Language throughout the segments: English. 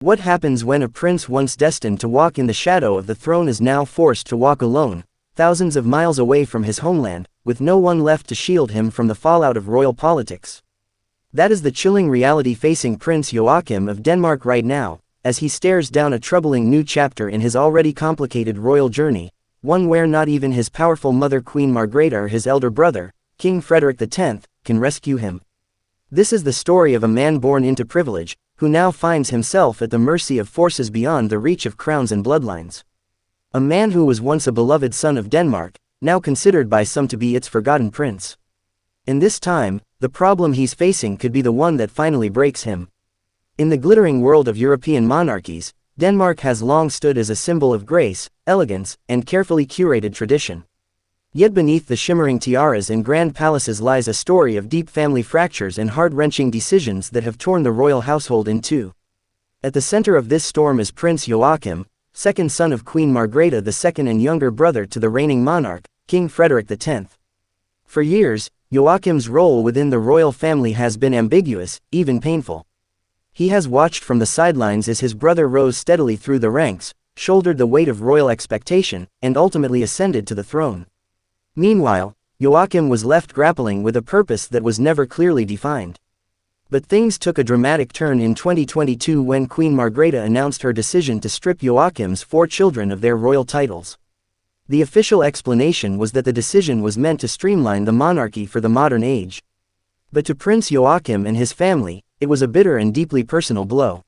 What happens when a prince once destined to walk in the shadow of the throne is now forced to walk alone, thousands of miles away from his homeland, with no one left to shield him from the fallout of royal politics? That is the chilling reality facing Prince Joachim of Denmark right now, as he stares down a troubling new chapter in his already complicated royal journey, one where not even his powerful mother Queen Margrethe or his elder brother, King Frederik X, can rescue him. This is the story of a man born into privilege, who now finds himself at the mercy of forces beyond the reach of crowns and bloodlines. A man who was once a beloved son of Denmark, now considered by some to be its forgotten prince. In this time, the problem he's facing could be the one that finally breaks him. In the glittering world of European monarchies, Denmark has long stood as a symbol of grace, elegance, and carefully curated tradition. Yet beneath the shimmering tiaras and grand palaces lies a story of deep family fractures and heart-wrenching decisions that have torn the royal household in two. At the center of this storm is Prince Joachim, second son of Queen Margrethe II and younger brother to the reigning monarch, King Frederik X. For years, Joachim's role within the royal family has been ambiguous, even painful. He has watched from the sidelines as his brother rose steadily through the ranks, shouldered the weight of royal expectation, and ultimately ascended to the throne. Meanwhile, Joachim was left grappling with a purpose that was never clearly defined. But things took a dramatic turn in 2022 when Queen Margrethe announced her decision to strip Joachim's 4 children of their royal titles. The official explanation was that the decision was meant to streamline the monarchy for the modern age. But to Prince Joachim and his family, it was a bitter and deeply personal blow.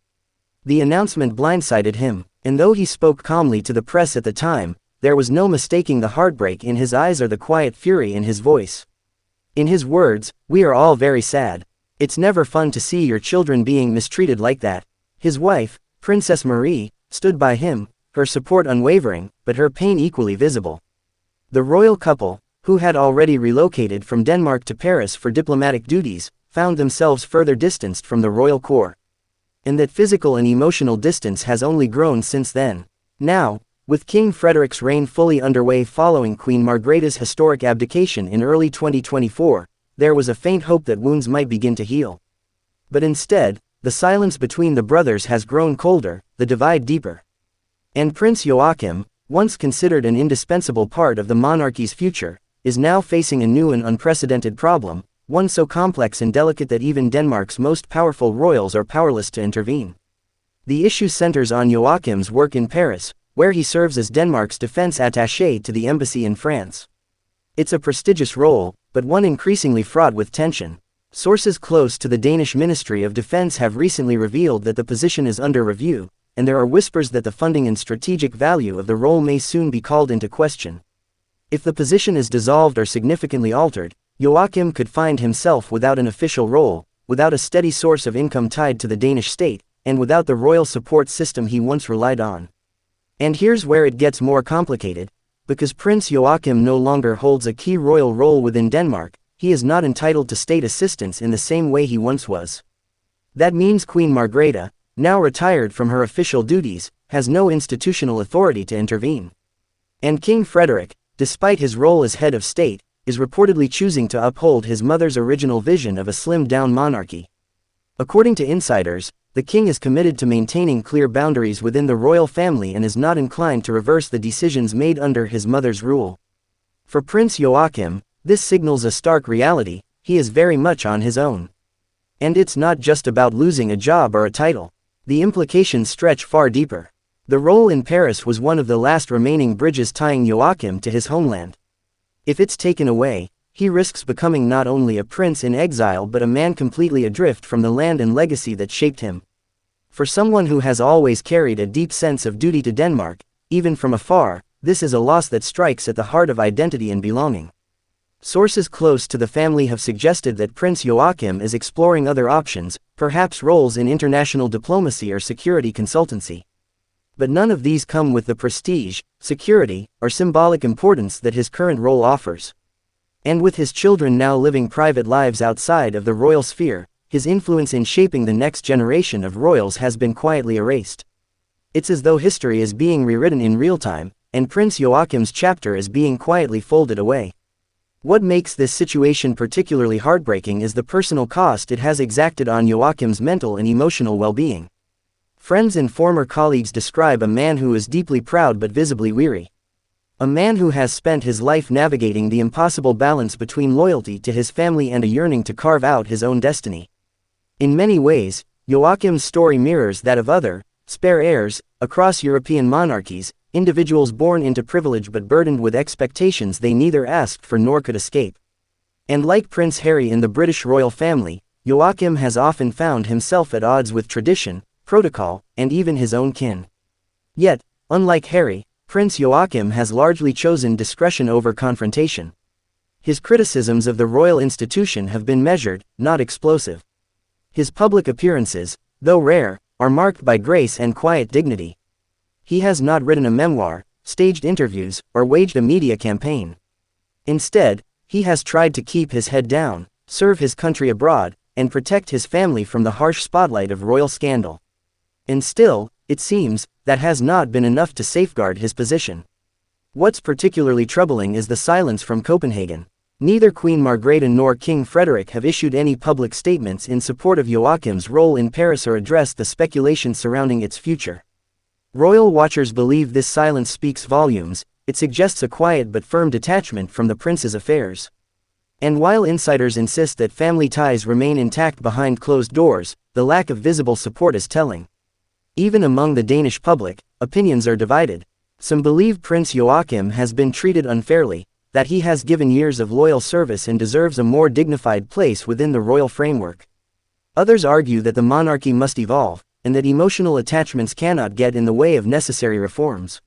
The announcement blindsided him, and though he spoke calmly to the press at the time, there was no mistaking the heartbreak in his eyes or the quiet fury in his voice. In his words, "We are all very sad. It's never fun to see your children being mistreated like that." His wife, Princess Marie, stood by him, her support unwavering, but her pain equally visible. The royal couple, who had already relocated from Denmark to Paris for diplomatic duties, found themselves further distanced from the royal core. And that physical and emotional distance has only grown since then. Now, with King Frederik's reign fully underway following Queen Margrethe's historic abdication in early 2024, there was a faint hope that wounds might begin to heal. But instead, the silence between the brothers has grown colder, the divide deeper. And Prince Joachim, once considered an indispensable part of the monarchy's future, is now facing a new and unprecedented problem, one so complex and delicate that even Denmark's most powerful royals are powerless to intervene. The issue centers on Joachim's work in Paris, where he serves as Denmark's defense attaché to the embassy in France. It's a prestigious role, but one increasingly fraught with tension. Sources close to the Danish Ministry of Defense have recently revealed that the position is under review, and there are whispers that the funding and strategic value of the role may soon be called into question. If the position is dissolved or significantly altered, Joachim could find himself without an official role, without a steady source of income tied to the Danish state, and without the royal support system he once relied on. And here's where it gets more complicated. Because Prince Joachim no longer holds a key royal role within Denmark, he is not entitled to state assistance in the same way he once was. That means Queen Margrethe, now retired from her official duties, has no institutional authority to intervene. And King Frederik, despite his role as head of state, is reportedly choosing to uphold his mother's original vision of a slimmed-down monarchy. According to insiders, the king is committed to maintaining clear boundaries within the royal family and is not inclined to reverse the decisions made under his mother's rule. For Prince Joachim, this signals a stark reality: he is very much on his own. And it's not just about losing a job or a title. The implications stretch far deeper. The role in Paris was one of the last remaining bridges tying Joachim to his homeland. If it's taken away, he risks becoming not only a prince in exile but a man completely adrift from the land and legacy that shaped him. For someone who has always carried a deep sense of duty to Denmark, even from afar, this is a loss that strikes at the heart of identity and belonging. Sources close to the family have suggested that Prince Joachim is exploring other options, perhaps roles in international diplomacy or security consultancy. But none of these come with the prestige, security, or symbolic importance that his current role offers. And with his children now living private lives outside of the royal sphere, his influence in shaping the next generation of royals has been quietly erased. It's as though history is being rewritten in real time, and Prince Joachim's chapter is being quietly folded away. What makes this situation particularly heartbreaking is the personal cost it has exacted on Joachim's mental and emotional well-being. Friends and former colleagues describe a man who is deeply proud but visibly weary. A man who has spent his life navigating the impossible balance between loyalty to his family and a yearning to carve out his own destiny. In many ways, Joachim's story mirrors that of other, spare heirs, across European monarchies, individuals born into privilege but burdened with expectations they neither asked for nor could escape. And like Prince Harry in the British royal family, Joachim has often found himself at odds with tradition, protocol, and even his own kin. Yet, unlike Harry, Prince Joachim has largely chosen discretion over confrontation. His criticisms of the royal institution have been measured, not explosive. His public appearances, though rare, are marked by grace and quiet dignity. He has not written a memoir, staged interviews, or waged a media campaign. Instead, he has tried to keep his head down, serve his country abroad, and protect his family from the harsh spotlight of royal scandal. And still, it seems, that has not been enough to safeguard his position. What's particularly troubling is the silence from Copenhagen. Neither Queen Margrethe nor King Frederik have issued any public statements in support of Joachim's role in Paris or addressed the speculation surrounding its future. Royal watchers believe this silence speaks volumes. It suggests a quiet but firm detachment from the prince's affairs. And while insiders insist that family ties remain intact behind closed doors, the lack of visible support is telling. Even among the Danish public, opinions are divided. Some believe Prince Joachim has been treated unfairly, that he has given years of loyal service and deserves a more dignified place within the royal framework. Others argue that the monarchy must evolve, and that emotional attachments cannot get in the way of necessary reforms.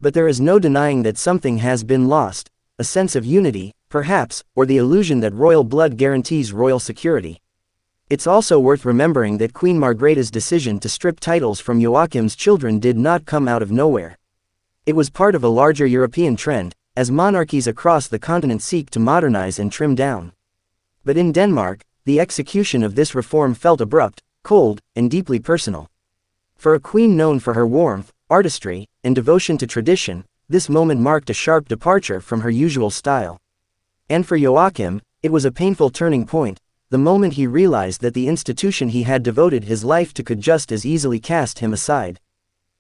But there is no denying that something has been lost, a sense of unity, perhaps, or the illusion that royal blood guarantees royal security. It's also worth remembering that Queen Margrethe's decision to strip titles from Joachim's children did not come out of nowhere. It was part of a larger European trend, as monarchies across the continent seek to modernize and trim down. But in Denmark, the execution of this reform felt abrupt, cold, and deeply personal. For a queen known for her warmth, artistry, and devotion to tradition, this moment marked a sharp departure from her usual style. And for Joachim, it was a painful turning point, the moment he realized that the institution he had devoted his life to could just as easily cast him aside.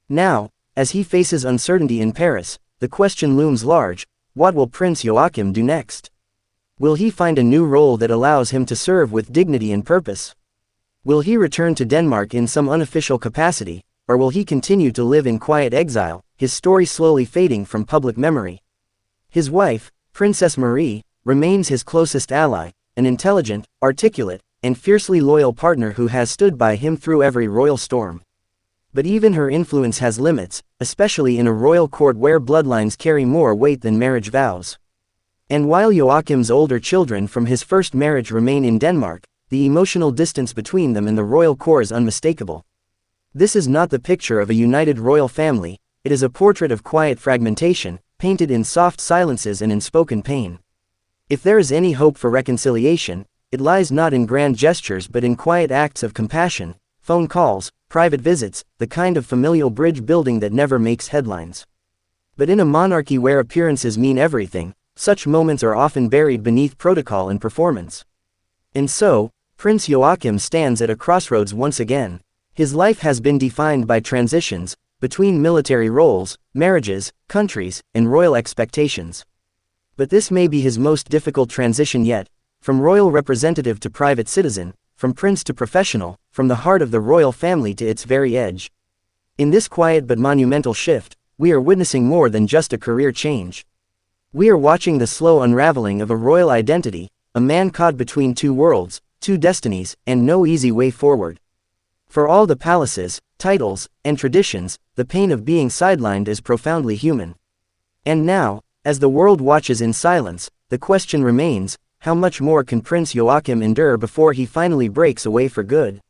Now, as he faces uncertainty in Paris, the question looms large: what will Prince Joachim do next? Will he find a new role that allows him to serve with dignity and purpose? Will he return to Denmark in some unofficial capacity, or will he continue to live in quiet exile, his story slowly fading from public memory? His wife, Princess Marie, remains his closest ally, an intelligent, articulate, and fiercely loyal partner who has stood by him through every royal storm. But even her influence has limits, especially in a royal court where bloodlines carry more weight than marriage vows. And while Joachim's older children from his first marriage remain in Denmark, the emotional distance between them and the royal core is unmistakable. This is not the picture of a united royal family, it is a portrait of quiet fragmentation, painted in soft silences and unspoken pain. If there is any hope for reconciliation, it lies not in grand gestures but in quiet acts of compassion, phone calls, private visits, the kind of familial bridge building that never makes headlines. But in a monarchy where appearances mean everything, such moments are often buried beneath protocol and performance. And so, Prince Joachim stands at a crossroads once again. His life has been defined by transitions, between military roles, marriages, countries, and royal expectations. But this may be his most difficult transition yet, from royal representative to private citizen, from prince to professional, from the heart of the royal family to its very edge. In this quiet but monumental shift, we are witnessing more than just a career change. We are watching the slow unraveling of a royal identity, a man caught between two worlds, two destinies, and no easy way forward. For all the palaces, titles, and traditions, the pain of being sidelined is profoundly human. And now, as the world watches in silence, the question remains: how much more can Prince Joachim endure before he finally breaks away for good?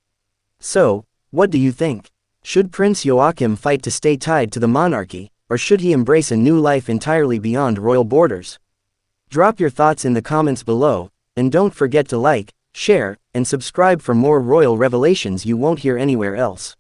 So, what do you think? Should Prince Joachim fight to stay tied to the monarchy, or should he embrace a new life entirely beyond royal borders? Drop your thoughts in the comments below, and don't forget to like, share, and subscribe for more royal revelations you won't hear anywhere else.